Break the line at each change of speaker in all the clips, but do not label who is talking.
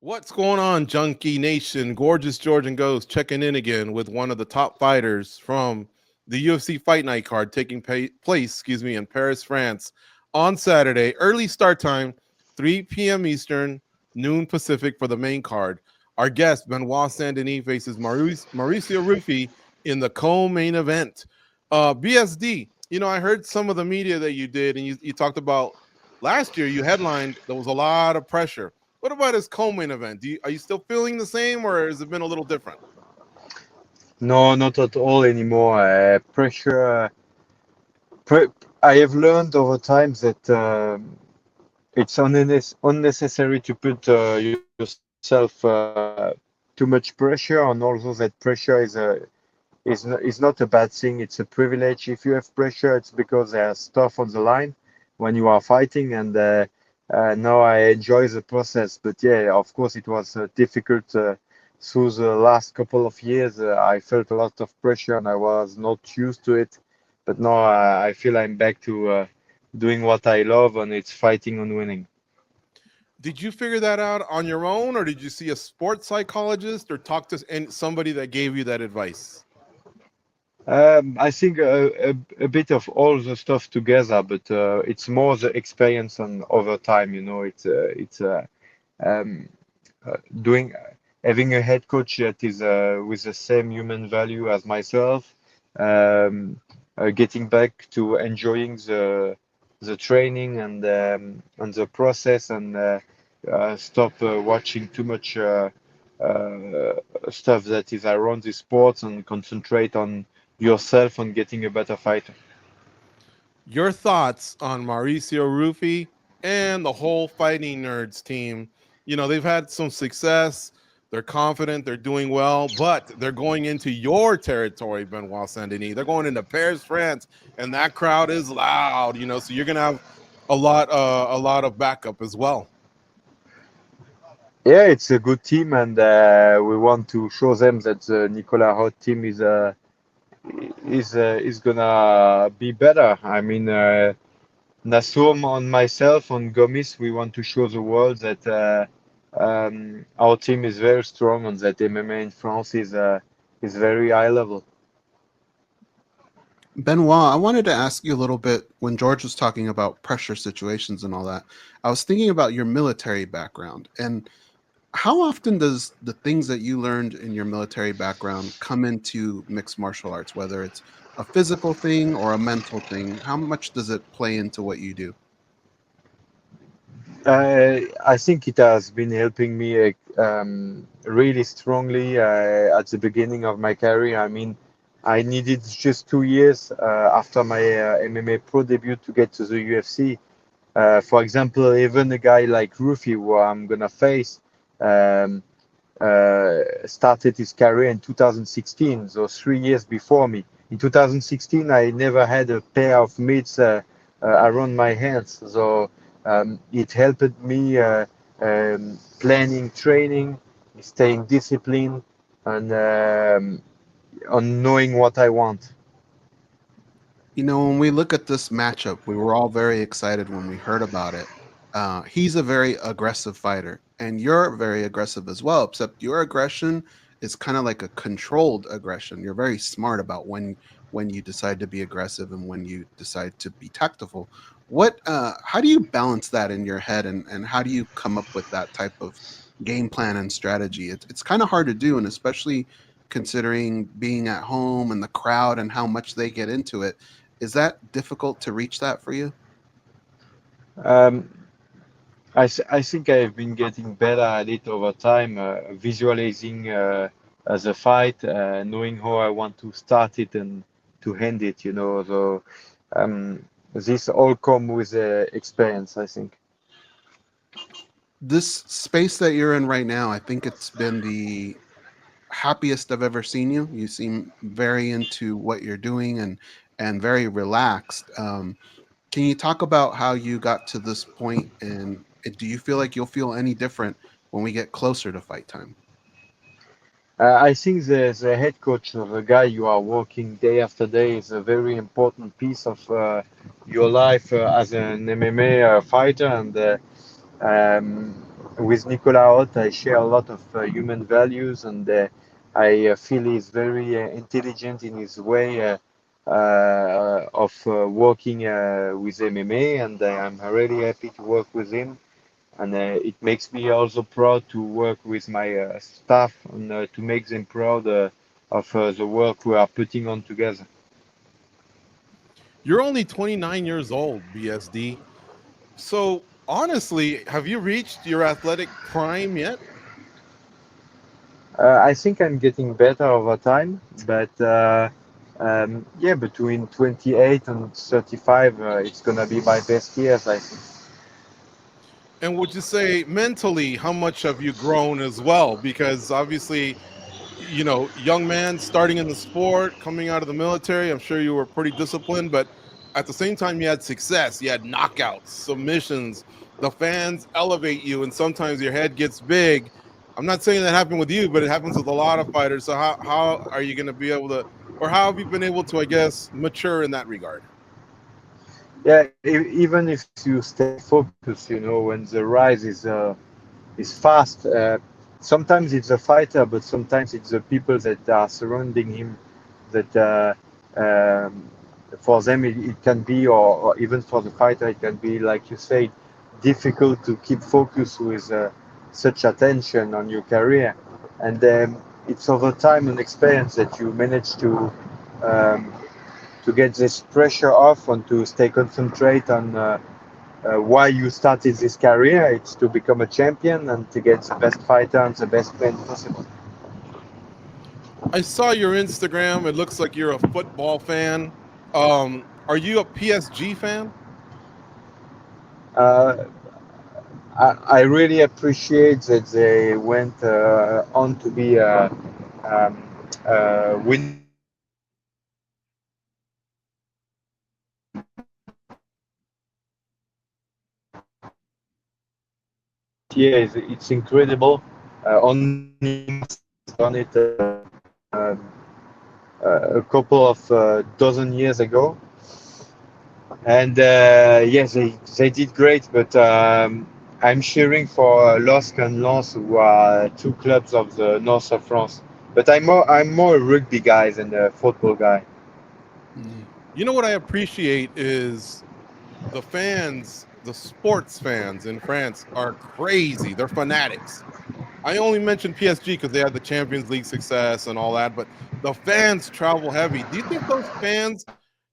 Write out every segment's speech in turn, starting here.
What's going on, Junkie Nation? Gorgeous Georgian Ghost checking in again with one of the top fighters from the UFC Fight Night card taking place, in Paris, France on Saturday. Early start time, 3 p.m. Eastern, noon Pacific for the main card. Our guest, Benoit Saint-Denis, faces Mauricio Ruffy in the co-main event. BSD, I heard some of the media that you did, and you talked about last year you headlined. There was a lot of pressure. What about his co-main event? Are you still feeling the same, or has it been a little different?
No, not at all anymore. Pressure. Pre I have learned over time that it's unnecessary to put yourself too much pressure, and also that pressure is not a bad thing. It's a privilege. If you have pressure, it's because there's stuff on the line when you are fighting, and now I enjoy the process. But yeah, of course, it was difficult through the last couple of years. I felt a lot of pressure, and I was not used to it. But now I feel I'm back to doing what I love, and it's fighting and winning.
Did you figure that out on your own, or did you see a sports psychologist, or talk to somebody that gave you that advice?
I think a bit of all the stuff together, but it's more the experience and over time. It's um, doing having a head coach that is with the same human value as myself, getting back to enjoying the training and the process, and stop watching too much stuff that is around the sports, and concentrate on yourself and getting a better fighter.
Your thoughts on Mauricio Ruffy and the whole Fighting Nerds team? They've had some success. They're confident. They're doing well, but they're going into your territory, Benoit Saint-Denis. They're going into Paris, France, and that crowd is loud. So you're gonna have a lot of backup as well.
Yeah, it's a good team, and we want to show them that the Nicolas Hot team is gonna be better. I mean, Nassoum, on myself, on Gomis, we want to show the world that our team is very strong, and that MMA in France is very high level.
Benoit, I wanted to ask you a little bit when George was talking about pressure situations and all that. I was thinking about your military background and how often does the things that you learned in your military background come into mixed martial arts, whether it's a physical thing or a mental thing? How much does it play into what you do?
I think it has been helping me really strongly at the beginning of my career. I mean, I needed just 2 years after my MMA pro debut to get to the UFC. For example, even a guy like Ruffy, who I'm gonna face, um, started his career in 2016, so 3 years before me. In 2016, I never had a pair of mitts around my hands, so it helped me planning training, staying disciplined, and on knowing what I want.
When we look at this matchup, we were all very excited when we heard about it. He's a very aggressive fighter, and you're very aggressive as well, except your aggression is kind of like a controlled aggression. You're very smart about when you decide to be aggressive and when you decide to be tactful. How do you balance that in your head, and how do you come up with that type of game plan and strategy? It's kind of hard to do, and especially considering being at home and the crowd and how much they get into it. Is that difficult to reach that for you?
Um, I think I've been getting better at it over time, visualizing the fight, knowing how I want to start it and to end it, you know. So this all come with experience, I think.
This space that you're in right now, I think it's been the happiest I've ever seen you. You seem very into what you're doing and very relaxed. Can you talk about how you got to this point, and do you feel like you'll feel any different when we get closer to fight time?
I think the head coach, of the guy you are working day after day, is a very important piece of your life as an MMA fighter, and um, with Nicolas Hott, I share a lot of human values, and I feel he's very intelligent in his way of working with MMA, and I'm really happy to work with him. And it makes me also proud to work with my staff and to make them proud of the work we are putting on together.
You're only 29 years old, BSD. So honestly, have you reached your athletic prime yet?
I think I'm getting better over time, but yeah, between 28 and 35, it's gonna be my best years, I think.
And would you say mentally, how much have you grown as well? Because obviously, young man starting in the sport, coming out of the military, I'm sure you were pretty disciplined, but at the same time, you had success, you had knockouts, submissions. The fans elevate you, and sometimes your head gets big. I'm not saying that happened with you, but it happens with a lot of fighters. So how are you going to be able to, or how have you been able to, I guess, mature in that regard?
Yeah, even if you stay focused, when the rise is fast. Sometimes it's the fighter, but sometimes it's the people that are surrounding him that for them it can be, or even for the fighter, it can be, like you say, difficult to keep focus with such attention on your career. And it's over time and experience that you manage um, to get this pressure off and to stay concentrate on why you started this career. It's to become a champion and to get the best fighter and the best plan possible.
I saw your Instagram. It looks like you're a football fan. Are you a PSG fan?
Uh, I really appreciate that they went on to be um, winning the Champions League year. It's incredible. Only Marseille has done it a couple of dozen years ago. And yes, they did great, but I'm cheering for LOSC and Lens, who are two clubs of the north of France. But I'm more a rugby guy than a football guy.
Mm.
You know what I appreciate is the fans, the sports fans in France are crazy. They're fanatics. I only mentioned PSG because they had the Champions League success and all that, but the fans travel heavy. Do you think those fans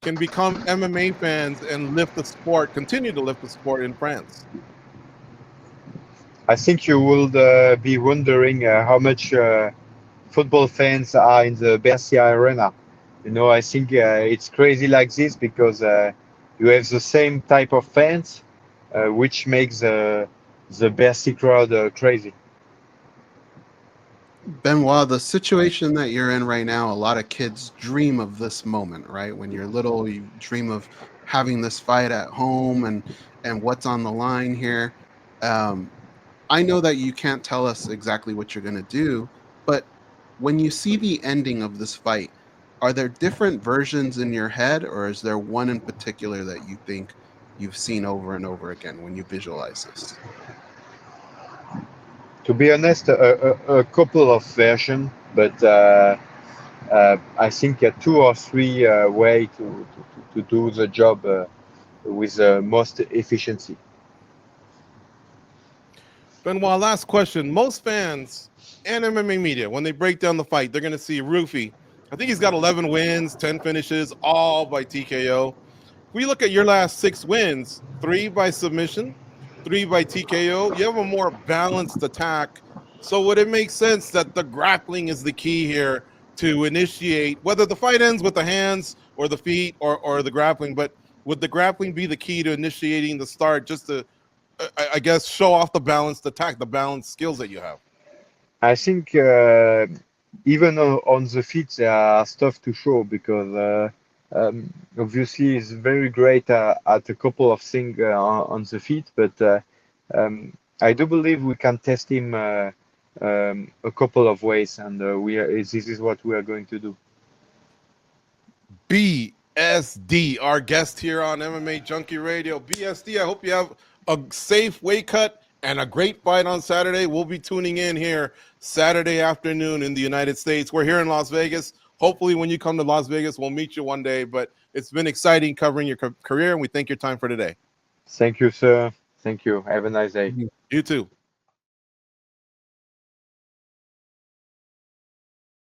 can become MMA fans and lift the sport, continue to lift the sport in France?
I think you will be wondering how much football fans are in the Bercy Arena. I think it's crazy like this because you have the same type of fans, which makes the Bercy crowd crazy.
Benoit, the situation that you're in right now, a lot of kids dream of this moment, right? When you're little, you dream of having this fight at home and what's on the line here. Um, I know that you can't tell us exactly what you're going to do, but when you see the ending of this fight, are there different versions in your head, or is there one in particular that you think you've seen over and over again when you visualize this?
To be honest, a couple of versions, but I think two or three way to do the job with the most efficiency.
Benoit, last question. Most fans and MMA media, when they break down the fight, they're going to see Ruffy. I think he's got 11 wins, 10 finishes, all by TKO. If we look at your last 6 wins, 3 by submission, 3 by TKO, you have a more balanced attack. So would it make sense that the grappling is the key here to initiate, whether the fight ends with the hands or the feet or the grappling, but would the grappling be the key to initiating the start just to, I guess, show off the balanced attack, the balanced skills that you have?
I think even on the feet there are stuff to show because obviously he's very great at a couple of things on the feet, but I do believe we can test him a couple of ways, and this is what we are going to do.
BSD, our guest here on MMA Junkie Radio. BSD, I hope you have a safe weight cut and a great fight on Saturday. We'll be tuning in here Saturday afternoon in the United States. We're here in Las Vegas. Hopefully, when you come to Las Vegas, we'll meet you one day. But it's been exciting covering your career, and we thank your time for today.
Thank you, sir. Thank you. Have a nice day.
You too.